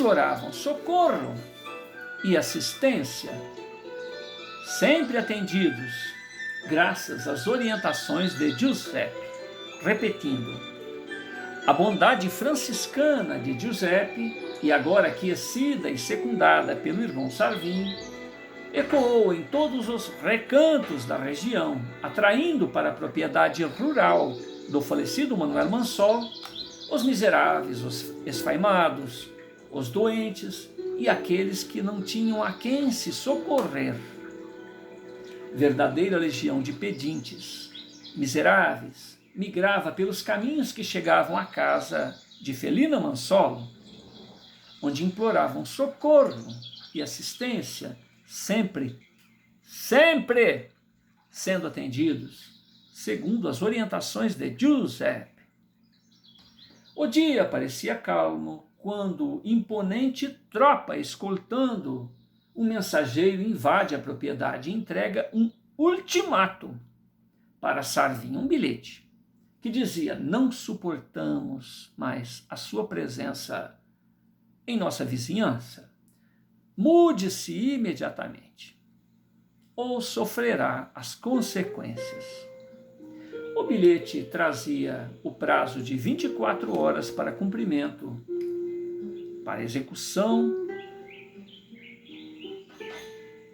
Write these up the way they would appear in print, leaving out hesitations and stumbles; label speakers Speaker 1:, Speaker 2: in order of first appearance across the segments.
Speaker 1: imploravam socorro e assistência, sempre atendidos, graças às orientações de Giuseppe, repetindo: a bondade franciscana de Giuseppe, e agora aquecida e secundada pelo irmão Sarvin, ecoou em todos os recantos da região, atraindo para a propriedade rural do falecido Manuel Mansol os miseráveis, os esfaimados, os doentes e aqueles que não tinham a quem se socorrer. Verdadeira legião de pedintes, miseráveis, migrava pelos caminhos que chegavam à casa de Felina Mansol, onde imploravam socorro e assistência, sempre sendo atendidos, segundo as orientações de Giuseppe. O dia parecia calmo, quando imponente tropa escoltando um mensageiro invade a propriedade e entrega um ultimato para Sarvin, um bilhete, que dizia: não suportamos mais a sua presença em nossa vizinhança. Mude-se imediatamente, ou sofrerá as consequências. O bilhete trazia o prazo de 24 horas para cumprimento, para execução,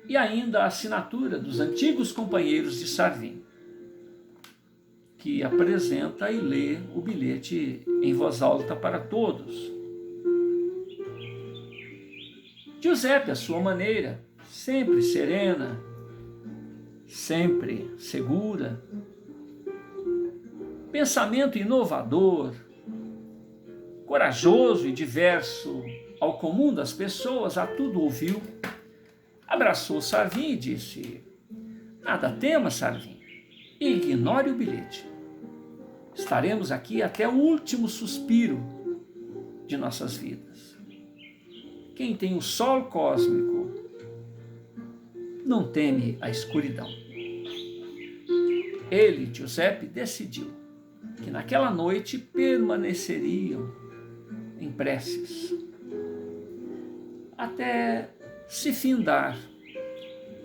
Speaker 1: e ainda a assinatura dos antigos companheiros de Sarvin, que apresenta e lê o bilhete em voz alta para todos. Giuseppe, à sua maneira, sempre serena, sempre segura, pensamento inovador, corajoso e diverso ao comum das pessoas, a tudo ouviu, abraçou Sarvin e disse: nada tema, Sarvin, ignore o bilhete. Estaremos aqui até o último suspiro de nossas vidas. Quem tem o sol cósmico não teme a escuridão. Ele, Giuseppe, decidiu que naquela noite permaneceriam em preces até se findar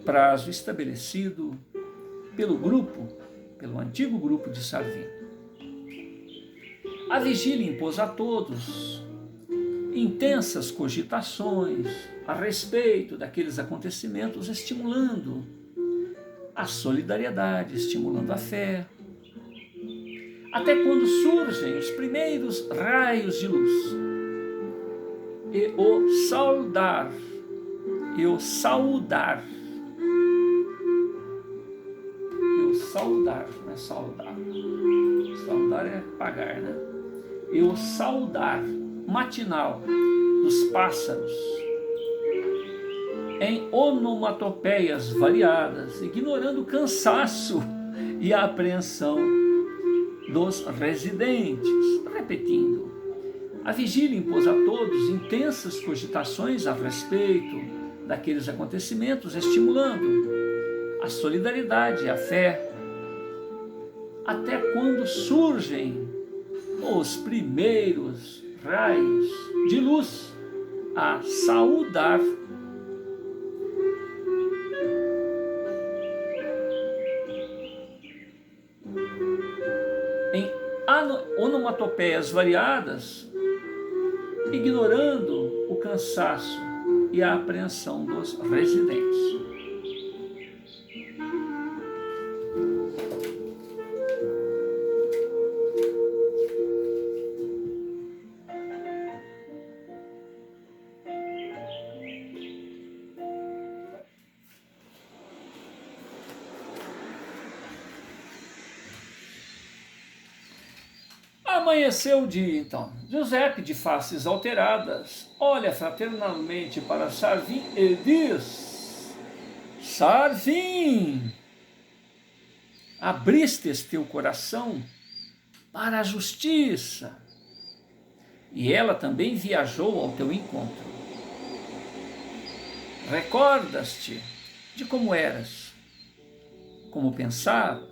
Speaker 1: prazo estabelecido pelo antigo grupo de Sarvin. A vigília impôs a todos intensas cogitações a respeito daqueles acontecimentos, estimulando a solidariedade, estimulando a fé, até quando surgem os primeiros raios de luz e o saudar, não é saudar, saudar é pagar, né? E o saudar matinal dos pássaros em onomatopeias variadas, ignorando o cansaço e a apreensão dos residentes, repetindo. A vigília impôs a todos intensas cogitações a respeito daqueles acontecimentos, estimulando a solidariedade e a fé, até quando surgem os primeiros raios de luz a saudar em onomatopeias variadas, ignorando o cansaço e a apreensão dos residentes. Amanheceu o dia, então. Giuseppe, de faces alteradas, olha fraternalmente para Sarvin e diz: Sarvin, abristes teu coração para a justiça, e ela também viajou ao teu encontro. Recordas-te de como eras, como pensavas,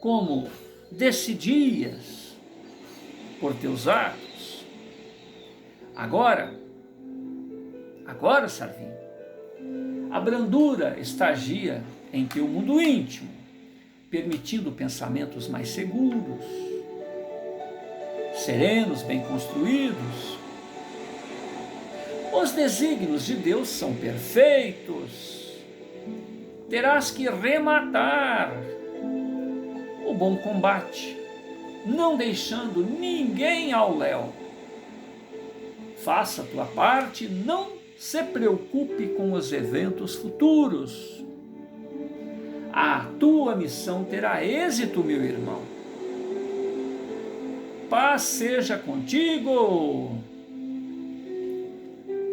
Speaker 1: como decidias por teus atos. Agora Agora, Sarvinho, a brandura estagia em teu mundo íntimo, permitindo pensamentos mais seguros, serenos, bem construídos. Os desígnios de Deus são perfeitos. Terás que rematar o bom combate, não deixando ninguém ao léu. Faça a tua parte, não se preocupe com os eventos futuros. A tua missão terá êxito, meu irmão. Paz seja contigo.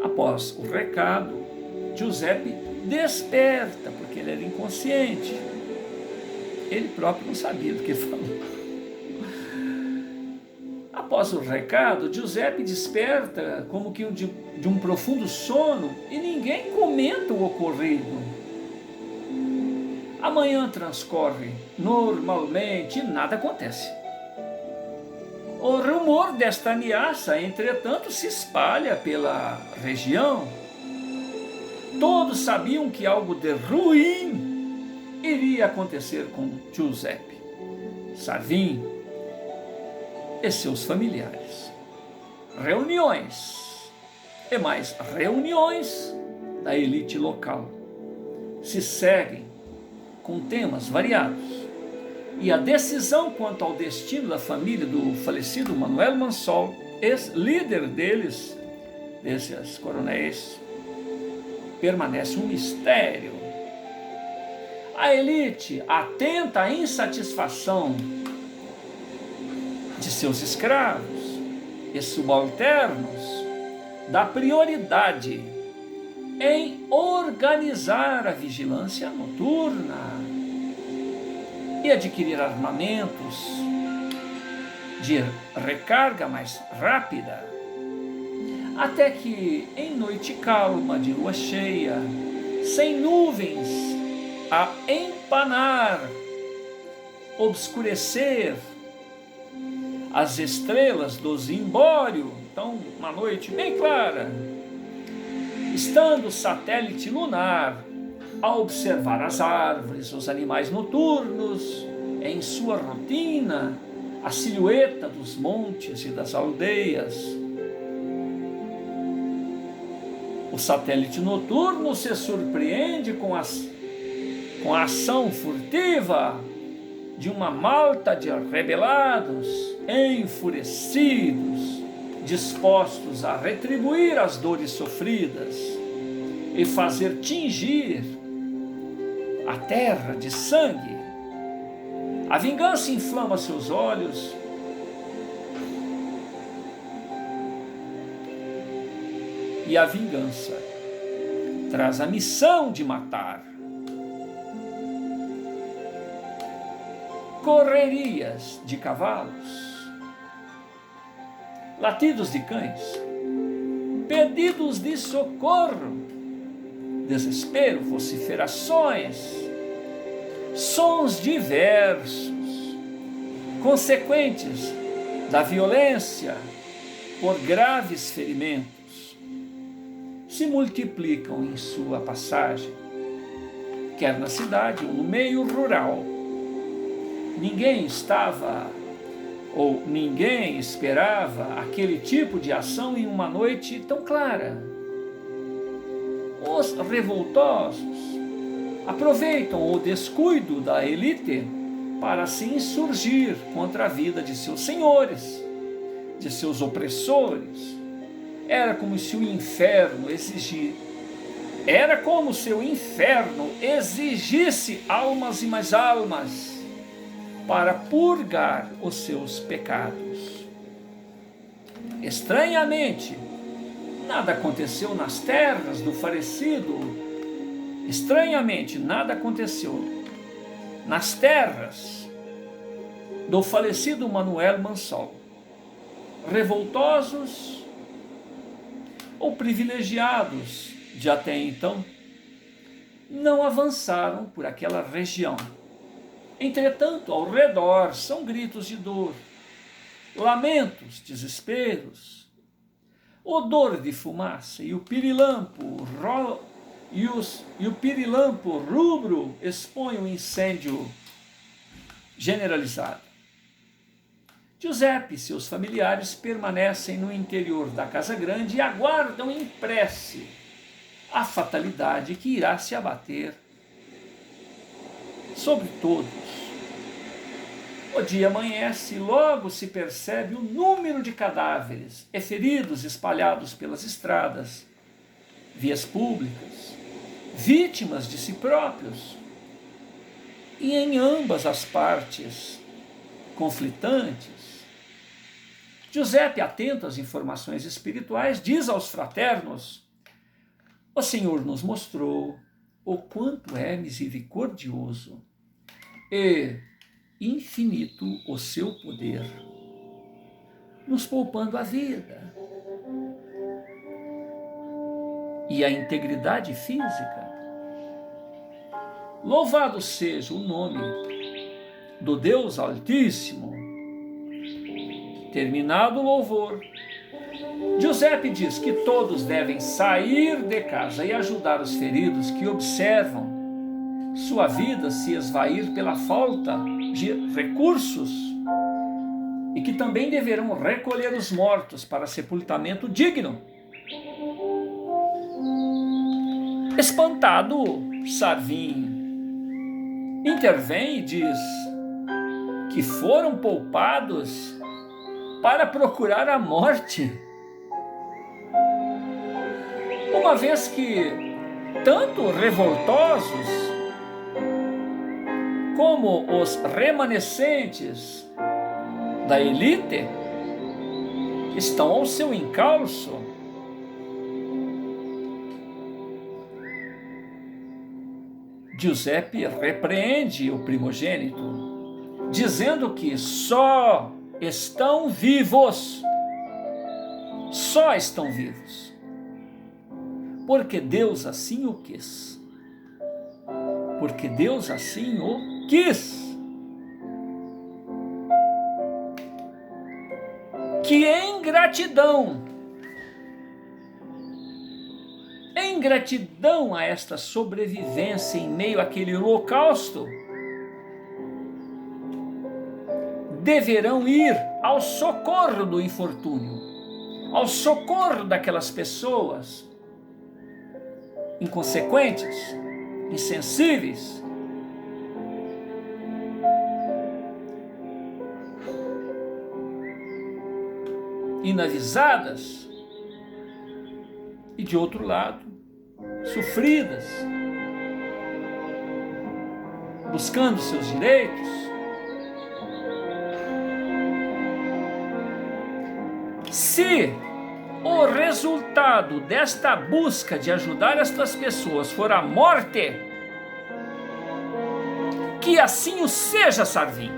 Speaker 1: Após o recado, Giuseppe desperta, porque ele era inconsciente. Ele próprio não sabia do que falou. Após o recado, Giuseppe desperta como que de um profundo sono e ninguém comenta o ocorrido. A manhã transcorre normalmente e nada acontece. O rumor desta ameaça, entretanto, se espalha pela região. Todos sabiam que algo de ruim iria acontecer com Giuseppe, Sarvinho e seus familiares. Reuniões e mais reuniões da elite local se seguem com temas variados. E a decisão quanto ao destino da família do falecido Manuel Mansol, ex-líder desses coronéis, permanece um mistério. A elite, atenta à insatisfação de seus escravos e subalternos, dá prioridade em organizar a vigilância noturna e adquirir armamentos de recarga mais rápida, até que em noite calma de lua cheia, sem nuvens a empanar, obscurecer as estrelas do zimbório, então uma noite bem clara, estando o satélite lunar a observar as árvores, os animais noturnos, em sua rotina, a silhueta dos montes e das aldeias. O satélite noturno se surpreende com a ação furtiva de uma malta de rebelados, enfurecidos, dispostos a retribuir as dores sofridas e fazer tingir a terra de sangue. A vingança inflama seus olhos. E a vingança traz a missão de matar. Correrias de cavalos, latidos de cães, pedidos de socorro, desespero, vociferações, sons diversos, consequentes da violência por graves ferimentos, se multiplicam em sua passagem, quer na cidade ou no meio rural. Ninguém estava ou ninguém esperava aquele tipo de ação em uma noite tão clara. Os revoltosos aproveitam o descuido da elite para se insurgir contra a vida de seus senhores, de seus opressores. Era como se o inferno exigisse almas e mais almas para purgar os seus pecados. Estranhamente, nada aconteceu nas terras do falecido. Estranhamente, nada aconteceu nas terras do falecido Manuel Mansol. Revoltosos ou privilegiados de até então não avançaram por aquela região. Entretanto, ao redor são gritos de dor, lamentos, desesperos. odor de fumaça e o pirilampo rubro expõe um incêndio generalizado. Giuseppe e seus familiares permanecem no interior da casa grande e aguardam em prece a fatalidade que irá se abater sobre todos. O dia amanhece e logo se percebe o número de cadáveres e feridos espalhados pelas estradas, vias públicas, vítimas de si próprios. E em ambas as partes conflitantes, Giuseppe, atento às informações espirituais, diz aos fraternos: o Senhor nos mostrou o quanto é misericordioso e infinito o seu poder, nos poupando a vida e a integridade física. Louvado seja o nome do Deus Altíssimo. Terminado o louvor, Giuseppe diz que todos devem sair de casa e ajudar os feridos que observam sua vida se esvair pela falta de recursos e que também deverão recolher os mortos para sepultamento digno. Espantado, Sarvin intervém e diz que foram poupados para procurar a morte, uma vez que tanto revoltosos como os remanescentes da elite estão ao seu encalço. Giuseppe repreende o primogênito, dizendo que só estão vivos, porque Deus assim o quis, que em gratidão a esta sobrevivência em meio àquele holocausto, deverão ir ao socorro do infortúnio, ao socorro daquelas pessoas inconsequentes, insensíveis, inavisadas e, de outro lado, sofridas, buscando seus direitos. Se o resultado desta busca de ajudar estas pessoas for a morte, que assim o seja, Sarvin.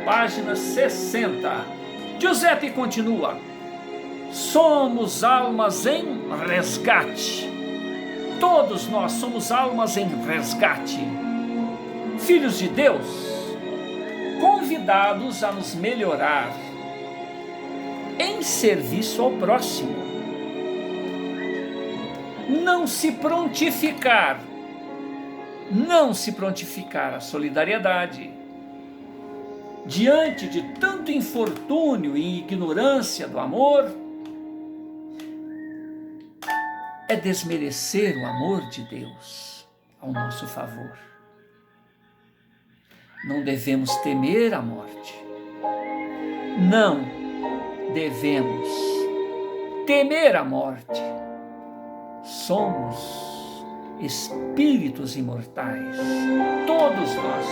Speaker 1: Página 60. Giuseppe continua: somos almas em resgate. Todos nós somos almas em resgate. Filhos de Deus, convidados a nos melhorar em serviço ao próximo. Não se prontificar à solidariedade diante de tanto infortúnio e ignorância do amor é desmerecer o amor de Deus ao nosso favor. Não devemos temer a morte. Não devemos temer a morte. Somos espíritos imortais, todos nós.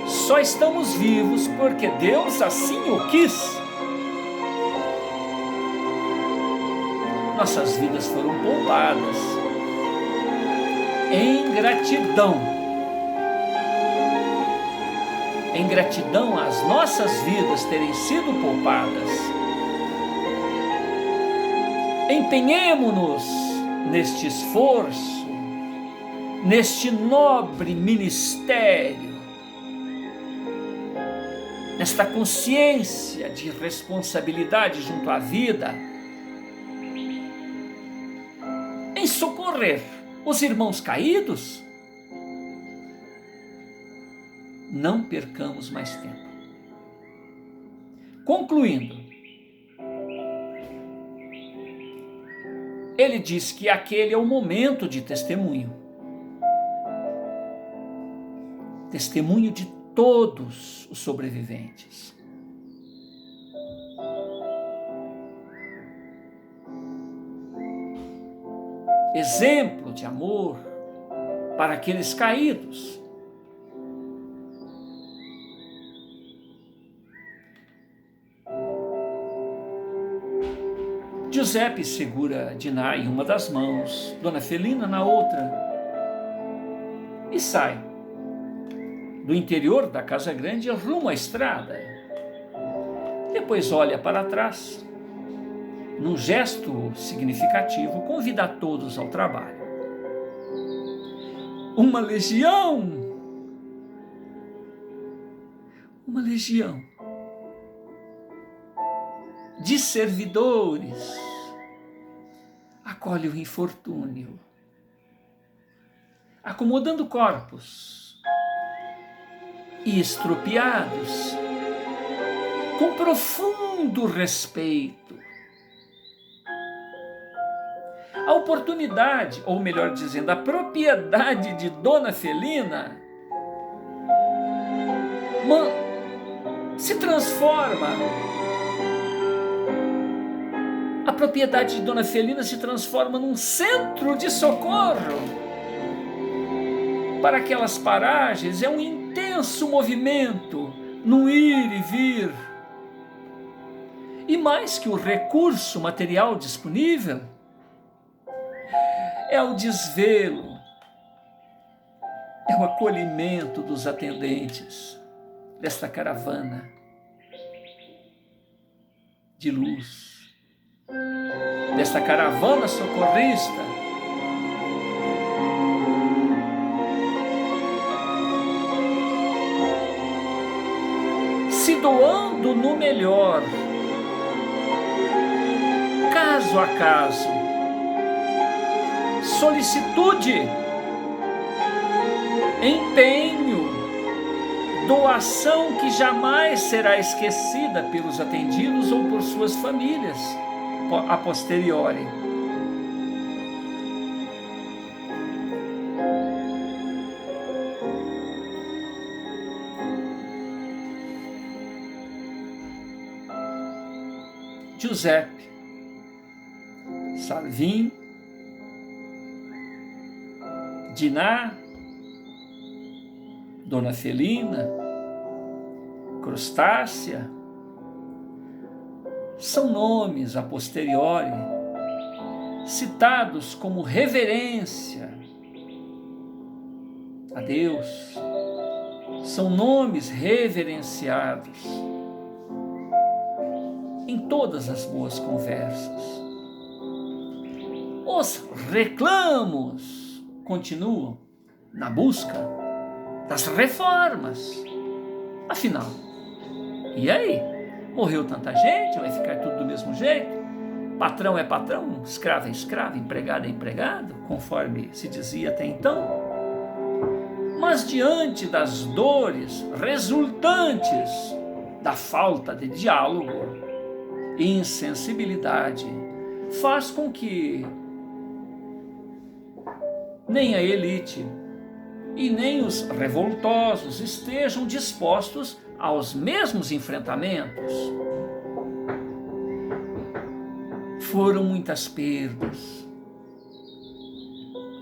Speaker 1: Só estamos vivos porque Deus assim o quis. Nossas vidas foram poupadas em gratidão. Em gratidão às nossas vidas terem sido poupadas. Empenhemo-nos neste esforço, neste nobre ministério, nesta consciência de responsabilidade junto à vida, em socorrer os irmãos caídos, não percamos mais tempo. Concluindo, ele diz que aquele é o momento de testemunho. Testemunho de todos os sobreviventes. Exemplo de amor para aqueles caídos. Giuseppe segura Diná em uma das mãos, Dona Felina na outra, e sai do interior da casa grande rumo à estrada. Depois olha para trás, num gesto significativo, convida a todos ao trabalho. Uma legião de servidores acolhe o infortúnio, acomodando corpos e estropiados com profundo respeito. A oportunidade, ou melhor dizendo, a propriedade de Dona Felina se transforma. A propriedade de Dona Felina se transforma num centro de socorro. Para aquelas paragens é um intenso movimento, num ir e vir. E mais que o recurso material disponível, é o desvelo, é o acolhimento dos atendentes desta caravana de luz, desta caravana socorrista. Se doando no melhor, caso a caso, solicitude, empenho, doação que jamais será esquecida pelos atendidos ou por suas famílias a posteriori. Giuseppe, Salvin, Diná, Dona Felina, Crustácia, são nomes a posteriori citados como reverência a Deus, são nomes reverenciados em todas as boas conversas. Os reclamos continuam na busca das reformas. Afinal, e aí? Morreu tanta gente, vai ficar tudo do mesmo jeito? Patrão é patrão, escravo é escravo, empregado é empregado, conforme se dizia até então. Mas diante das dores resultantes da falta de diálogo e insensibilidade, faz com que nem a elite e nem os revoltosos estejam dispostos aos mesmos enfrentamentos. Foram muitas perdas,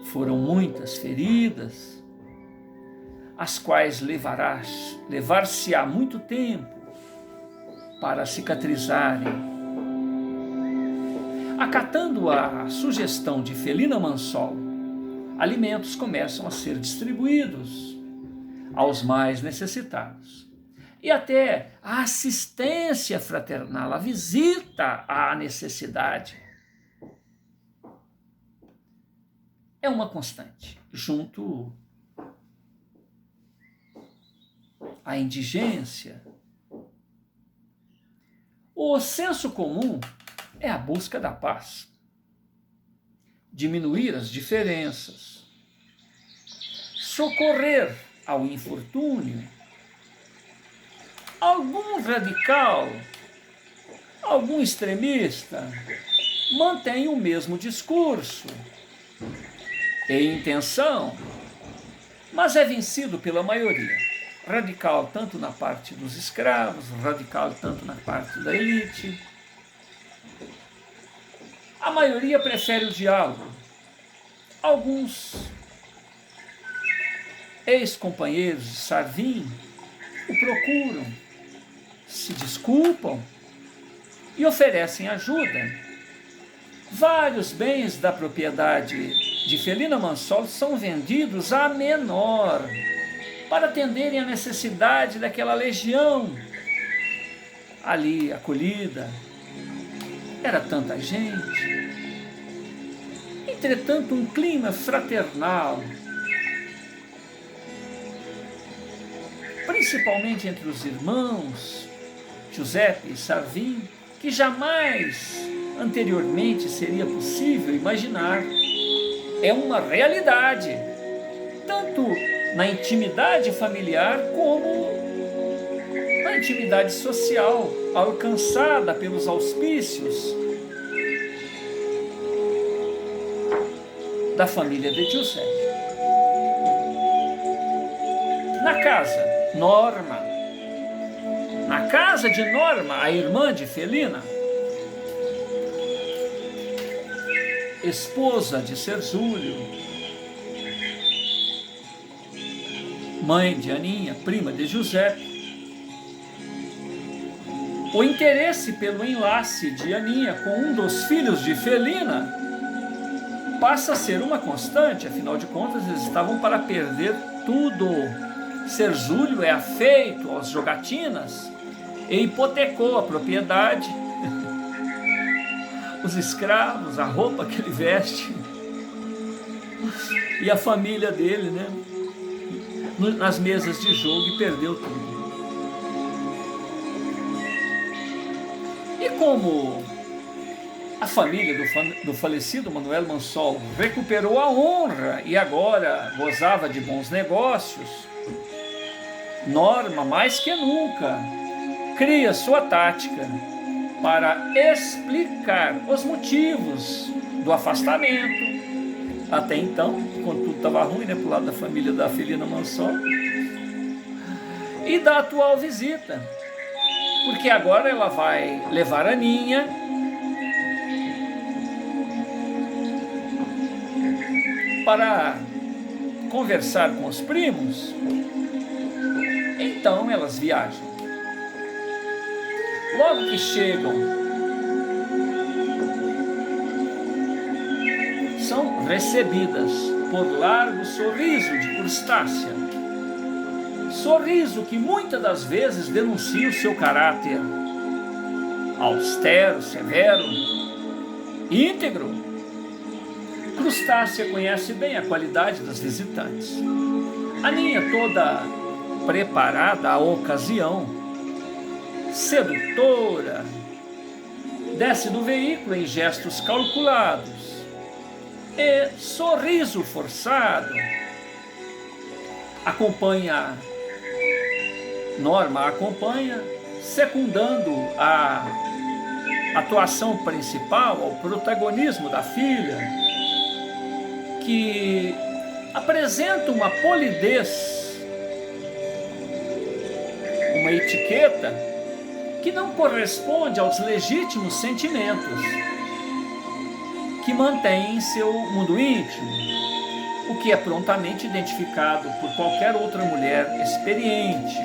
Speaker 1: foram muitas feridas, as quais levar-se-á muito tempo para cicatrizarem. Acatando a sugestão de Felina Mansol, alimentos começam a ser distribuídos aos mais necessitados. E até a assistência fraternal, a visita à necessidade, é uma constante, junto à indigência O senso comum é a busca da paz, diminuir as diferenças, socorrer ao infortúnio. Algum radical, algum extremista mantém o mesmo discurso e intenção, mas é vencido pela maioria. Radical tanto na parte dos escravos, radical tanto na parte da elite. A maioria prefere o diálogo. Alguns ex-companheiros de Sarvin o procuram, se desculpam e oferecem ajuda. Vários bens da propriedade de Felina Mansol são vendidos a menor para atenderem à necessidade daquela legião ali acolhida. Era tanta gente. Entretanto, um clima fraternal, principalmente entre os irmãos Giuseppe e Sarvin, que jamais anteriormente seria possível imaginar, é uma realidade, tanto na intimidade familiar como na intimidade social, alcançada pelos auspícios da família de Giuseppe. Na casa, Norma. Na casa de Norma, a irmã de Felina, esposa de Cerzúlio, mãe de Aninha, prima de Giuseppe, o interesse pelo enlace de Aninha com um dos filhos de Felina passa a ser uma constante. Afinal de contas, eles estavam para perder tudo. Cerzúlio é afeito às jogatinas e hipotecou a propriedade, os escravos, a roupa que ele veste e a família dele, né, nas mesas de jogo, e perdeu tudo. E como a família do falecido Manuel Mansol recuperou a honra e agora gozava de bons negócios, Norma, mais que nunca, cria sua tática para explicar os motivos do afastamento. Até então, quando tudo estava ruim, né, pro lado da família da Felina Mansol, e da atual visita, porque agora ela vai levar a Aninha para conversar com os primos. Então elas viajam. Logo que chegam, são recebidas por largo sorriso de Crustácia. Sorriso que muitas das vezes denuncia o seu caráter austero, severo, íntegro. Crustácia conhece bem a qualidade das visitantes. Aninha, toda preparada à ocasião, sedutora, desce do veículo em gestos calculados e sorriso forçado. Norma acompanha, secundando a atuação principal, ao protagonismo da filha, que apresenta uma polidez, uma etiqueta que não corresponde aos legítimos sentimentos que mantém em seu mundo íntimo, o que é prontamente identificado por qualquer outra mulher experiente.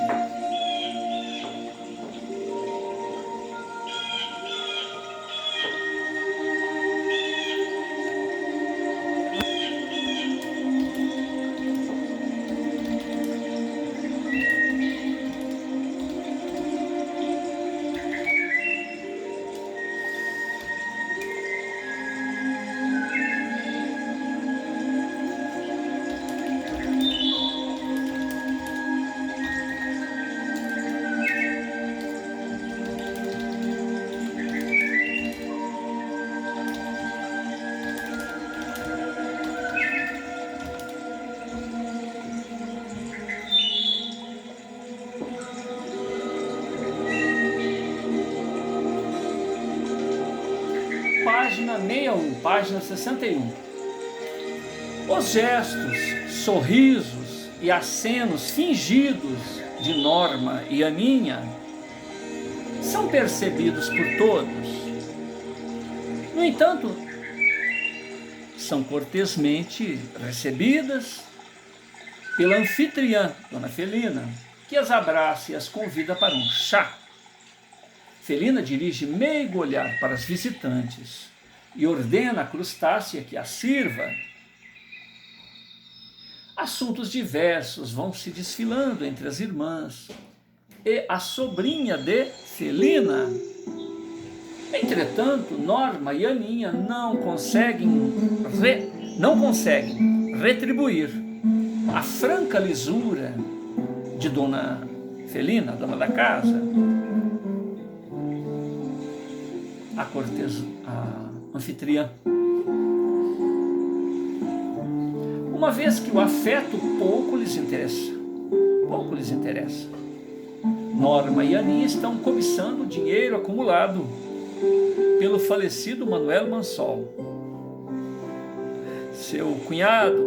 Speaker 1: página 61, página 61. Os gestos, sorrisos e acenos fingidos de Norma e Aninha são percebidos por todos. No entanto, são cortesmente recebidas pela anfitriã, Dona Felina, que as abraça e as convida para um chá. Felina dirige meigo olhar para as visitantes e ordena a Crustácea que a sirva. Assuntos diversos vão se desfilando entre as irmãs e a sobrinha de Felina. Entretanto, Norma e Aninha não conseguem retribuir a franca lisura de Dona Felina, dona da casa. A anfitriã. Uma vez que o afeto pouco lhes interessa. Norma e Aninha estão cobiçando o dinheiro acumulado pelo falecido Manuel Mansol, seu cunhado,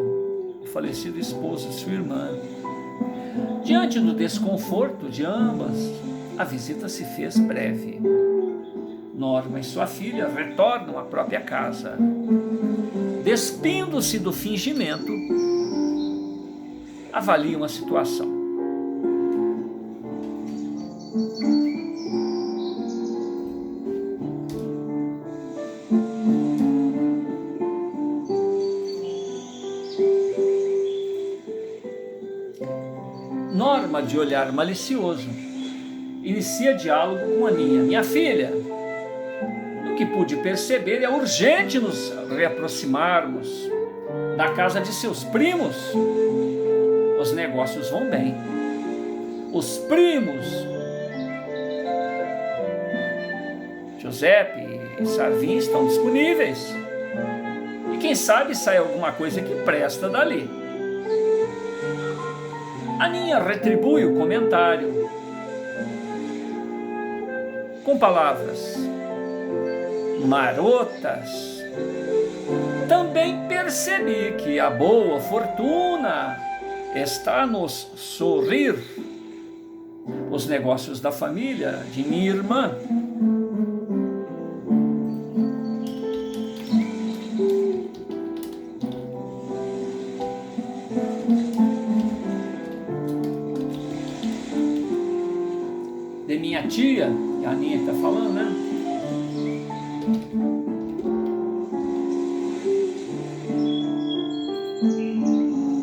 Speaker 1: o falecido esposo de sua irmã. Diante do desconforto de ambas, a visita se fez breve. Norma e sua filha retornam à própria casa. Despindo-se do fingimento, avaliam a situação. Norma, de olhar malicioso, inicia diálogo com Aninha. Minha filha, do que pude perceber, é urgente nos reaproximarmos da casa de seus primos. Os negócios vão bem. Os primos, Giuseppe e Sarvin, estão disponíveis. E quem sabe sai alguma coisa que presta dali. Aninha retribui o comentário com palavras marotas. Também percebi que a boa fortuna está nos sorrir. Os negócios da família de minha irmã de minha tia, que a Aninha está falando, né?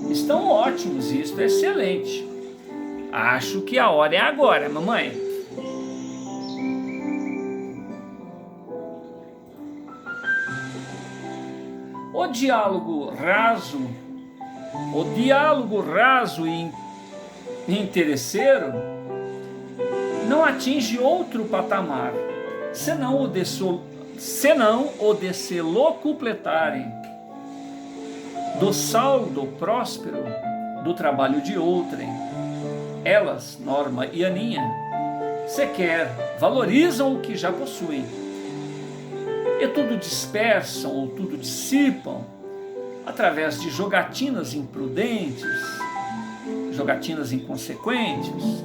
Speaker 1: Estão ótimos, isto é excelente. Acho que a hora é agora, mamãe. O diálogo raso e interesseiro não atinge outro patamar, senão o de se locupletarem do saldo próspero do trabalho de outrem. Elas, Norma e Aninha, sequer valorizam o que já possuem, e tudo dispersam ou tudo dissipam através de jogatinas imprudentes, jogatinas inconsequentes,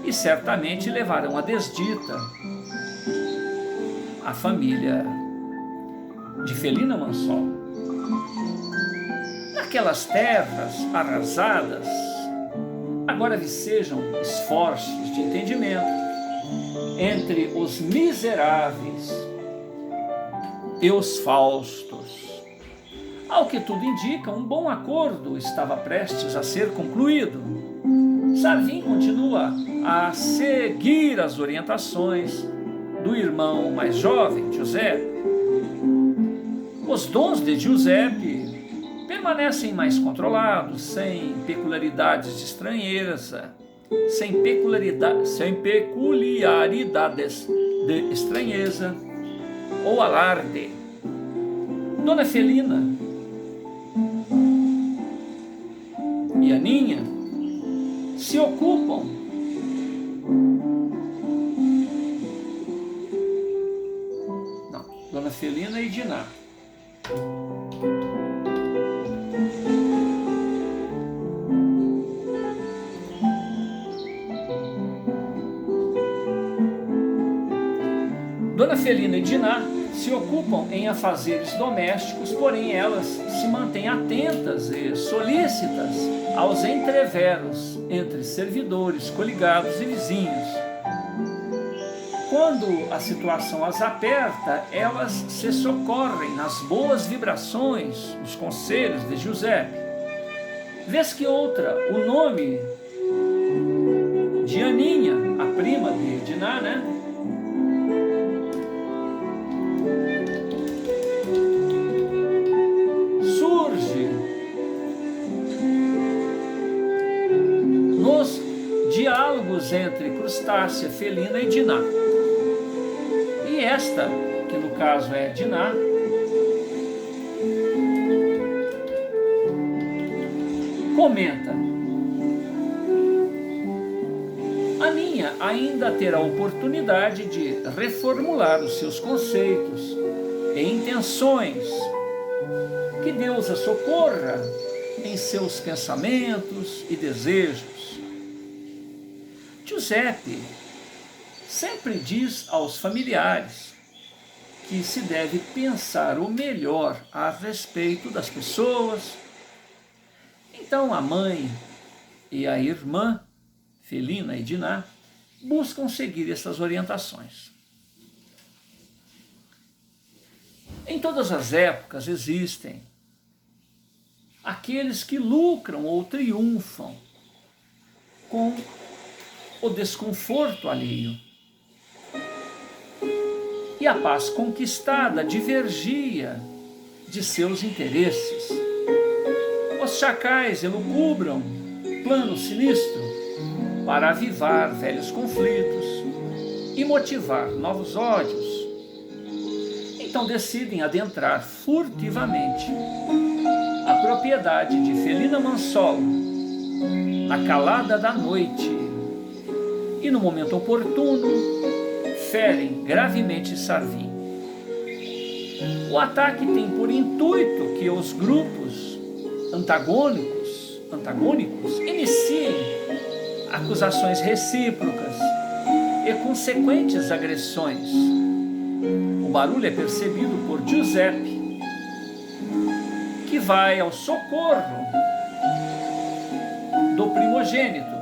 Speaker 1: e certamente levarão à desdita a família de Felina Mansol. Naquelas terras arrasadas, agora vicejam esforços de entendimento entre os miseráveis e os Faustos. Ao que tudo indica, um bom acordo estava prestes a ser concluído. Sarvin continua a seguir as orientações do irmão mais jovem, Giuseppe. Os dons de Giuseppe permanecem mais controlados, sem peculiaridades de estranheza, sem peculiaridades de estranheza ou alarde. Dona Felina e Aninha se ocupam Dona Felina e Diná. Dona Felina e Diná se ocupam em afazeres domésticos, porém elas se mantêm atentas e solícitas aos entreveros entre servidores, coligados e vizinhos. Quando a situação as aperta, elas se socorrem nas boas vibrações, nos conselhos de Giuseppe. Vez que outra, o nome de Aninha, a prima de Diná, surge nos diálogos entre Crustácia, Felina e Diná. E esta, que no caso é Diná, comenta: Aninha ainda terá a oportunidade de reformular os seus conceitos e intenções. Que Deus a socorra em seus pensamentos e desejos. Giuseppe sempre diz aos familiares que se deve pensar o melhor a respeito das pessoas. Então a mãe e a irmã, Felina e Diná, buscam seguir essas orientações. Em todas as épocas existem aqueles que lucram ou triunfam com o desconforto alheio. E a paz conquistada divergia de seus interesses. Os chacais elucubram plano sinistro para avivar velhos conflitos e motivar novos ódios. Então decidem adentrar furtivamente a propriedade de Felina Mansolo na calada da noite e no momento oportuno ferem gravemente Sarvin. O ataque tem por intuito que os grupos antagônicos iniciem acusações recíprocas e consequentes agressões. O barulho é percebido por Giuseppe, que vai ao socorro do primogênito